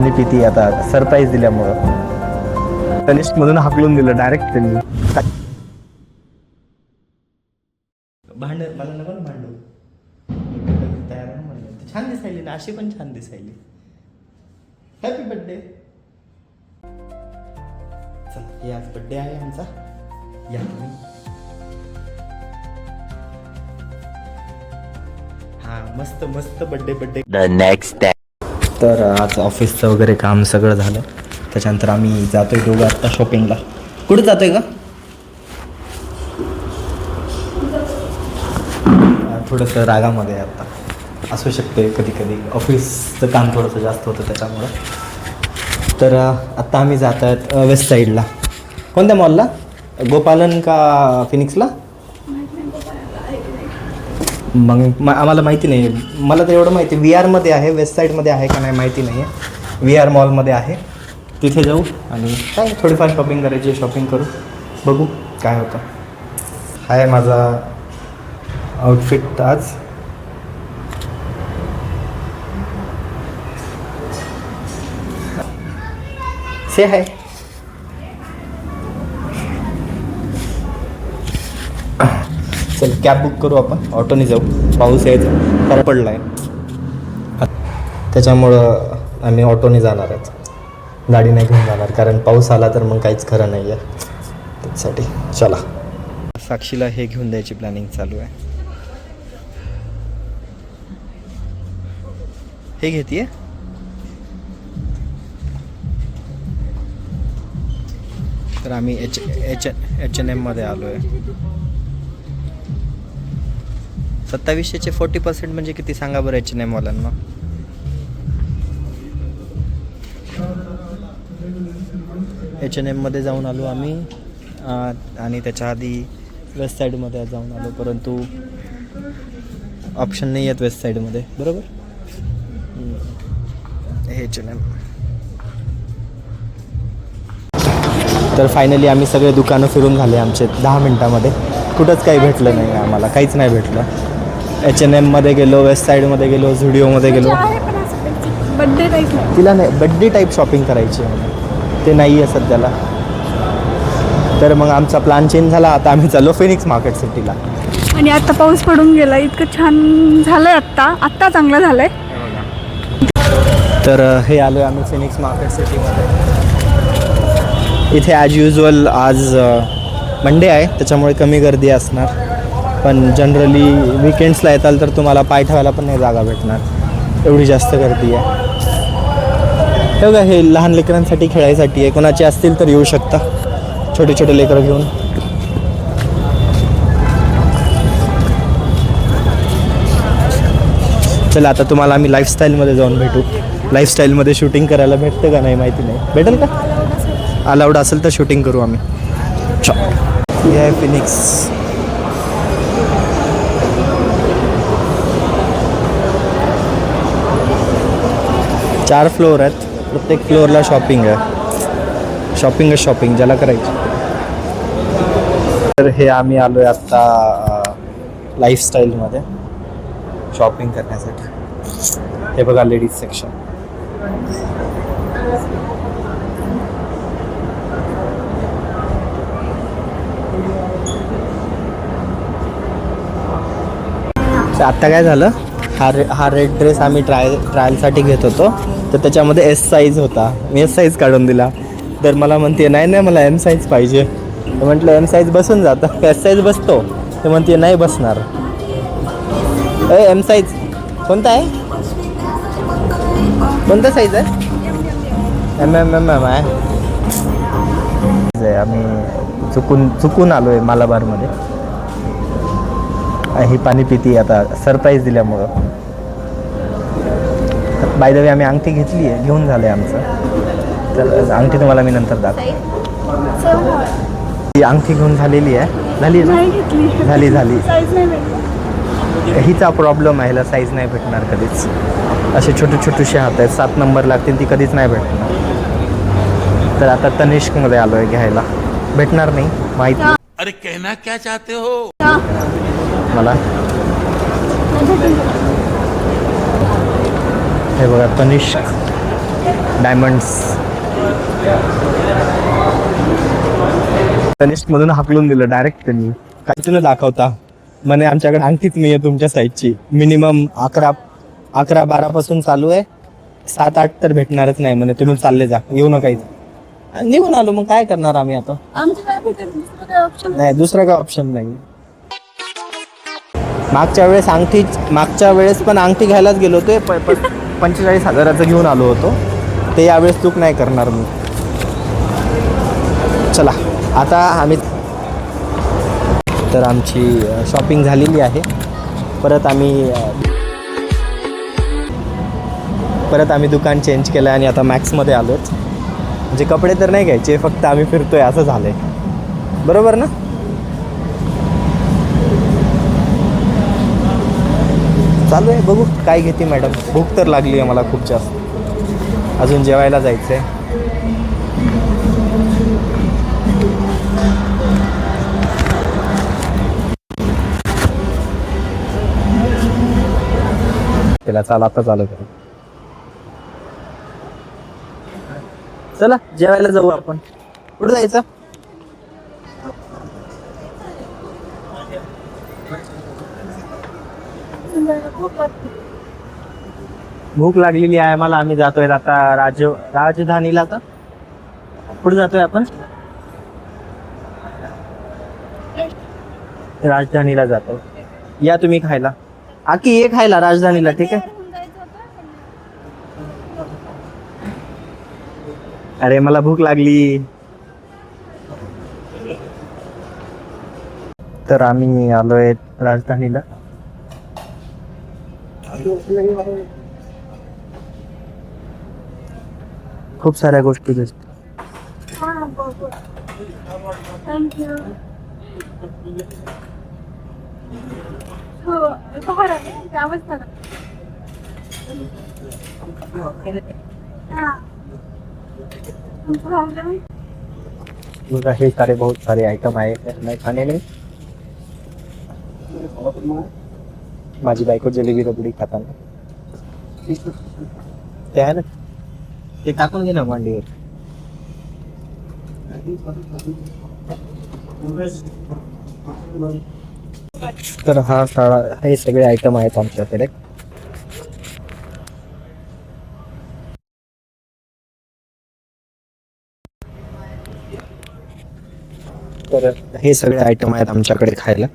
आणि पिती आता सरप्राईज दिल्यामुळं तनिष्क मधून हाकलून दिलं डायरेक्ट त्यांनी. भांड मला नको ना भांडू. तयार आहे म्हणलं छान दिसायली ना, अशी पण छान दिसायली. Happy birthday. चला हे आज बर्थडे आहे आमचा. या तुम्ही. हा मस्त मस्त बर्थडे. The next day. तर आज ऑफिसचं वगैरे काम सगळं झालं. त्याच्यानंतर आम्ही जातोय दोघं आत्ता शॉपिंगला. कुठे जातोय का? थोडंसं रागामध्ये आहे आत्ता, असू शकते कधी कधी ऑफिसचं काम थोडंसं जास्त होतं त्याच्यामुळं. तर आत्ता आम्ही जात आहेत वेस्ट साईडला. कोणत्या मॉलला? गोपालन का फिनिक्सला? मग आम्हाला माहिती नाही. मला तर एवढं माहिती व्ही आरमध्ये आहे, वेस्ट साईडमध्ये आहे का नाही माहिती नाही आहे. व्ही आर मॉलमध्ये आहे, तिथे जाऊ आणि काय थोडीफार शॉपिंग करायची, शॉपिंग करू, बघू काय होतं. हा आहे माझा आउटफिट आज. से हाय. चल कॅब बुक करू आपण, ऑटोने जाऊ. पाऊस यायचा खरं पडला आहे त्याच्यामुळं आम्ही ऑटोने जाणार आहेत, गाडी नाही घेऊन जाणार, कारण पाऊस आला तर मग काहीच खरं नाही आहे त्यासाठी. चला. साक्षीला हे घेऊन द्यायची प्लॅनिंग चालू आहे. हे घेतीये. तर आम्ही H&M मध्ये आलो आहे. 2700चे 40% म्हणजे किती सांगा बरं H&M वाल्यांना. H&M मध्ये जाऊन आलो आम्ही आणि त्याच्या आधी वेस्ट साईडमध्ये जाऊन आलो, परंतु ऑप्शन नाही आहेत वेस्ट साईडमध्ये. बरोबर. H&M. तर फायनली आम्ही सगळे दुकानं फिरून झाले आमचे 10 मिनटामध्ये. कुठंच काही भेटलं नाही आम्हाला, काहीच नाही भेटलं. H&M मध्ये गेलो, वेस्ट साईडमध्ये गेलो, झुडिओमध्ये गेलो. तिला नाही बड्डे टाईप शॉपिंग करायची आहे, ते नाही आहे सध्याला. तर मग आमचा प्लॅन चेंज झाला. आता आम्ही चाललो फिनिक्स मार्केट सिटीला. आणि आता पाऊस पडून गेला, इतकं छान झालंय. आत्ता चांगलं झालंय. तर हे आलो आहे आम्ही फिनिक्स मार्केट सिटीमध्ये. इथे ॲज युजल आज मंडे आहे त्याच्यामुळे कमी गर्दी असणार, पण जनरली विकेंड्सला येताल तर तुम्हाला पाय ठेवायला पण नाही जागा भेटणार, एवढी जास्त गर्दी आहे. हे बघा, हे लहान लेकरांसाठी खेळायसाठी आहे. कोणाचे असतील तर येऊ शकता, छोटे छोटे लेकरं घेऊन. चला आता तुम्हाला आम्ही लाईफस्टाईलमध्ये जाऊन भेटू. लाईफस्टाईलमध्ये शूटिंग करायला भेटतं का नाही माहिती नाही. भेटेल का? अलाउड असेल तर शूटिंग करू आम्ही. हे आहे फिनिक्स. चार फ्लोअर आहेत, प्रत्येक फ्लोअरला शॉपिंग आहे. शॉपिंग ज्याला करायची. तर हे आम्ही आलो आहे आत्ता लाईफस्टाईलमध्ये शॉपिंग करण्यासाठी. हे बघा लेडीज सेक्शन. आत्ता काय झालं, हा रेड ड्रेस आम्ही ट्रायलसाठी घेत होतो, तर त्याच्यामध्ये एस साईज होता. मी एस साईज काढून दिला. तर मला म्हणते नाही मला एम साईज पाहिजे. तर म्हटलं एम साईज बसून जातं, एस साईज बसतो. तर म्हणते नाही बसणार. एम साईज कोणता आहे? कोणता साईज आहे? एम आहे. आम्ही चुकून आलो आहे मालाबारमध्ये. ही पाणी पिती आता सरप्राईज दिल्यामुळं. बाय द वे आम्ही अंगठी घेतली आहे, घेऊन झालं आहे आमचं. तर अंगठी तुम्हाला मी नंतर दाखवतो. ही अंगठी घेऊन झालेली आहे. झाली झाली. हिचा प्रॉब्लेम आहे, ह्याला साईज नाही भेटणार कधीच. असे छोटेसे हात आहेत, 7 नंबर लागतील, ती कधीच नाही भेटणार. तर आता तनिष्कमध्ये आलो आहे घ्यायला. भेटणार नाही माहिती. अरे कहना क्या चाहते हो मला. हे बघा तनिष्क डायमंड्स. तनिष्कमधून हाकलून दिलं डायरेक्ट त्यांनी. काय तुला दाखवता म्हणे आमच्याकडे अंगठीच नाही आहे तुमच्या साईजची. मिनिमम 11-12 पासून चालू आहे. 7-8 तर भेटणारच नाही म्हणे. तुम्ही चालले जा, येऊ नका इथे. निघून आलो. मग काय करणार आम्ही आता. नाही दुसरा काय ऑप्शन नाही. मागच्या वेळेस पण अंगठी घ्यायलाच गेलो होते. 45,000 घेऊन आलो होतो. ते यावेळेस चूक नाही करणार मी. चला आता आम्ही तर आमची शॉपिंग झालेली आहे. परत आम्ही दुकान चेंज केलं आणि आता मॅक्समध्ये आलोच. म्हणजे कपडे तर नाही घ्यायचे, फक्त आम्ही फिरतोय असं झालंय. बरोबर ना. चालू आहे, बघू काय घेते मॅडम. भूक तर लागली आहे मला खूप जास्त. अजून जेवायला जायचं आहे. त्याला चाल आता चालू करू. चला जेवायला जाऊ आपण. कुठं जायचं. भूक लागलेली आहे मला. आम्ही जातोय आता राजधानीला. का कुठे जातोय आपण. राजधानीला जातो. या तुम्ही खायला. आकी ये खायला राजधानीला. ठीक आहे. अरे मला भूक लागली. तर आम्ही आलोय राजधानीला. खूप साऱ्या गोष्टी दिसतात. थँक्यू. हे सारे बहुत सारे आइटम आए हैं खाने में. माझी बायको जलेबी रबडी खाताना ते आहे ना, ते टाकून घे ना मांडीवर. तर हे सगळे आयटम आहेत आमच्याकडे. तर हे सगळे आयटम आहेत आमच्याकडे खायला.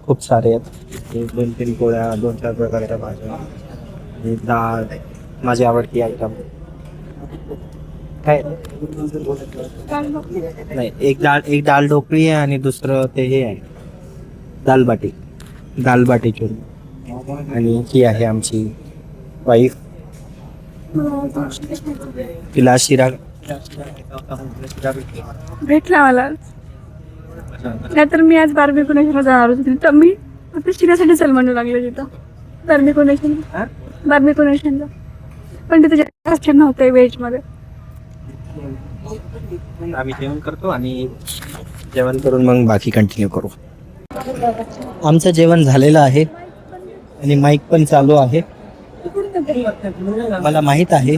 खूप सारे आहेत. 2-3 पोळ्या, 2-4 प्रकारच्या भाज्या आणि डाळ. माझी आवडती आयटम काय नाही. एक डाळ ढोकळी आहे आणि दुसरं ते हे आहे दाल बाटी चूरमा. आणि ही आहे आमची वाईफ. तिला शिरा भेटला मला. नाहीतर मी आज बार्बेक्यू नेशनला जाणार होते. तर मी फक्त शिऱ्यासाठी चल म्हणू लागले तिथं बार्बेक्यू नेशनला. पण तिथे जास्त नव्हते व्हेज मध्ये. आम्ही जेवण करतो आणि जेवण करून मग बाकी कंटिन्यू करू. आमचं जेवण झालेलं आहे आणि माईक पण चालू आहे. मला माहित आहे.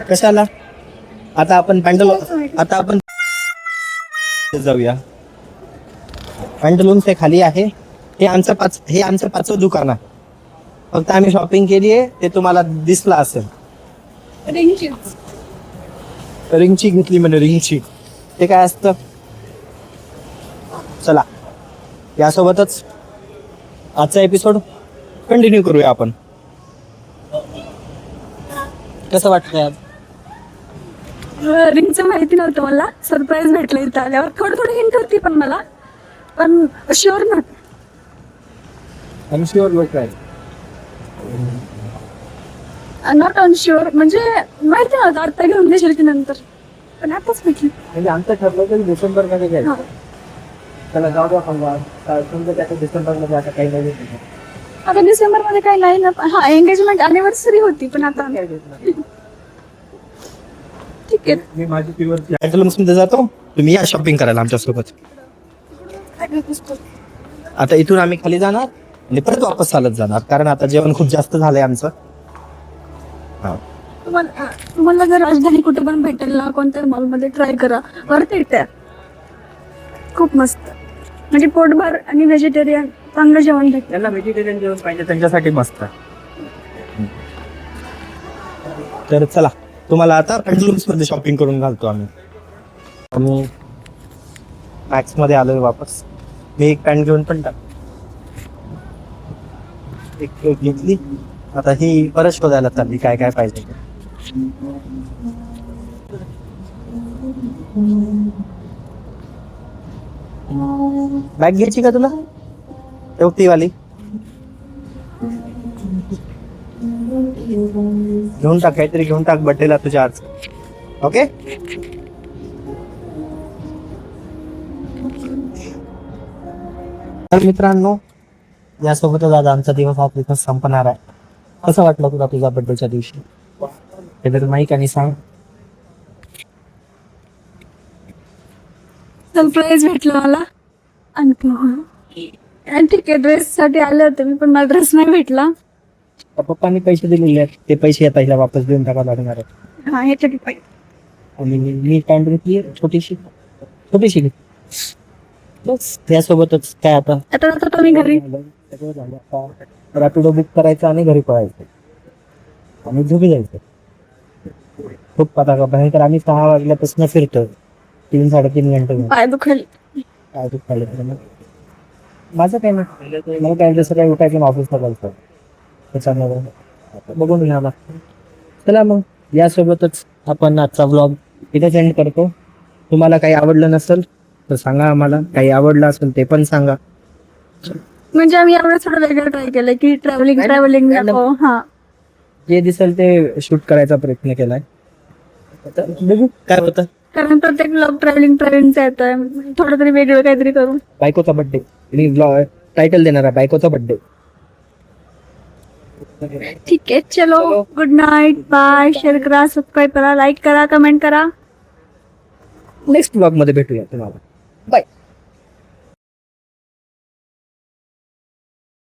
कशाला. आता आपण जाऊया. पॅन्टलून ते खाली आहे. हे आमचं 5वं दुकान आहे. फक्त आम्ही शॉपिंग केली आहे. ते तुम्हाला दिसला असेल. रिंगची घेतली म्हणजे रिंगची. ते काय असतं. चला यासोबतच आजचा एपिसोड कंटिन्यू करूया आपण. कसं वाटतंय आज. रिंगचं माहिती नव्हतं मला. सरप्राईज भेटलं इथं आल्यावर. थोडी हिंट होती पण मला. पण शुअर नव्हतं. अनश्युअर लोक आहे. नॉट अनश्युअर म्हणजे माहिती नव्हतं. आता घेऊन देशील की नंतर. पण आताच भेटली. म्हणजे आमचं ठरलं तर डिसेंबर मध्ये घ्यायचं. त्याला जाऊ द्या. समजा त्याचं डिसेंबर मध्ये आता काही नाही. आता डिसेंबर मध्ये काही नाही ना. हा एंगेजमेंट अनिव्हर्सरी होती पण आता ठीक आहे. मी माझी पॅन्टलून्स मध्ये जातो. तुम्ही या शॉपिंग करायला आमच्यासोबत. आता इथून आम्ही खाली जाणार आणि परत वापस चालत जाणार, कारण आता जेवण खूप जास्त झालंय आमचं. हा. तुम्हाला जर राजधानी कुठे पण भेटेल ना, कोणत्या मॉलमध्ये ट्राय करा, परत येते. खूप मस्त, म्हणजे पोटभर आणि व्हेजिटेरियन चांगलं जेवण भेटतं. त्यांना व्हेजिटेरियन जेवण पाहिजे त्यांच्यासाठी मस्त आहे. तर चला, तुम्हाला आता पेंडलूम्स मध्ये शॉपिंग करून घालतो आम्ही मॅक्स मध्ये आलोय वापस. मी एक पॅन्ट घेऊन पण एक घेतली. आता ही परत शोधायला चालली काय काय पाहिजे. बॅग घ्यायची का तुला, तेवढी वाली घेऊन टाक, काहीतरी घेऊन टाक बर्थडेला तुझ्या आज. ओके. तर मित्रांनो, यासोबतच आज आमचा दिवस हा तिथं संपणार आहे. कसं वाटलं तुला तुझ्या बर्थडेच्या दिवशी हे तर माईक आणि सांग. सरप्राईज भेटलं मला. आणि ठीक आहे, ड्रेस साठी आले होते मी, पण मला ड्रेस नाही भेटला. पप्पांनी पैसे दिलेले आहेत, ते पैसे आता हिला वापस देऊन टाकावं लागणार आहे. हा, ह्याच्यासाठी पाहिजे. आणि मी पॅन्ट घेतली छोटीशी घेतली. बस त्यासोबतच काय आता आता तुम्ही घरी सगळं झालं. आता रॅपिडो बुक करायचं आणि घरी पळायचं आणि झोपी जायचं. खूप आता भयंकर. आम्ही 6 वाजल्यापासून फिरतो, 3-3.5 घंटे. पाय दुखेल. काय तू खाल्लं माझं काय नाही, मला काय जसं काय उठायचं ऑफिसला जायचं, त्याच्यामुळे बघून घ्या मला. चला मग, यासोबतच आपण आजचा व्लॉग इथे सेंड करतो. तुम्हाला काही आवडलं नसेल तर सांगा आम्हाला, काही आवडलं असेल ते पण सांगा. म्हणजे आम्ही यावेळेस थोडं वेगळं ट्राय केलं की ट्रॅव्हलिंग नको. हा, जे दिसेल ते शूट करायचा प्रयत्न केलाय. आता बघू काय होतं. कारण प्रत्येक ब्लॉग ट्रॅव्हलिंगचा येतोय, थोडं तरी वेगळं काहीतरी करू. बायकोचा बर्थडे, मी ब्लॉग टायटल देणार आहे बायकोचा बर्थडे. ठीक आहे, चलो गुड नाईट, बाय. शेअर करा, सबस्क्राईब करा, लाईक करा, कमेंट करा. नेक्स्ट ब्लॉग मध्ये भेटूया तुम्हाला. बाय.